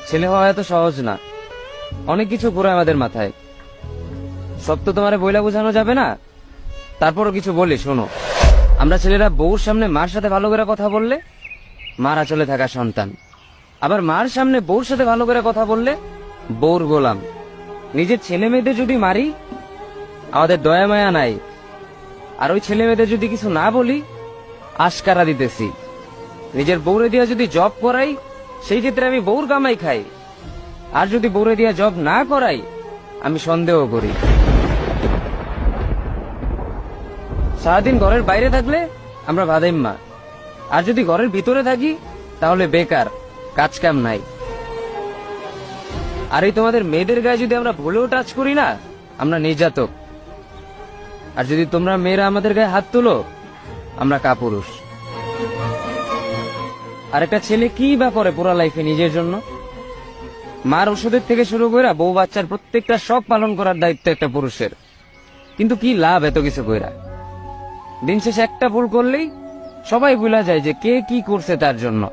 ছেলে হওয়া এত সহজ না, অনেক কিছু ঘুরে আমাদের মাথায়। সব তো তোমারে বইলা বোঝানো যাবে না, তারপরও কিছু বলি শোনো। আমরা ছেলেরা বউর সামনে মার সাথে ভালো করে কথা বললে মার আঁচলে থাকা সন্তান, আবার মার সামনে বউর সাথে ভালো করে কথা বললে বউর গোলাম। নিজের ছেলে মেয়েদের যদি মারি আমাদের দয়া মায়া নাই, আর ওই ছেলে মেয়েদের যদি কিছু না বলি আশকারা দিতেছি। নিজের বউরে দিয়া যদি জব করাই সেই ক্ষেত্রে আমি বউর কামাই খাই, আর যদি বউরে দিয়া জব না করাই আমি সন্দেহ করি। সারাদিন ঘরের বাইরে থাকলে আমরা ভাদাইম্মা, আর যদি ঘরের ভিতরে থাকি তাহলে বেকার, কাজ কাম নাই। আর এই তোমাদের মেয়েদের গায়ে যদি আমরা ভুলেও টাচ করি না আমরা নির্যাতক, আর যদি তোমরা মেয়েরা আমাদের গায়ে হাত তুলো আমরা কাপুরুষ। আর একটা ছেলে কি বা করে পুরা লাইফে নিজের জন্য? মার ওষুধের থেকে শুরু করে বউ বাচ্চার প্রত্যেকটা শখ পালন করার দায়িত্ব একটা পুরুষের। কিন্তু কি লাভ এত কিছু কইরা? দিন শেষে একটা ভুল করলেই সবাই ভুলা যায় যে কে কি করছে তার জন্য।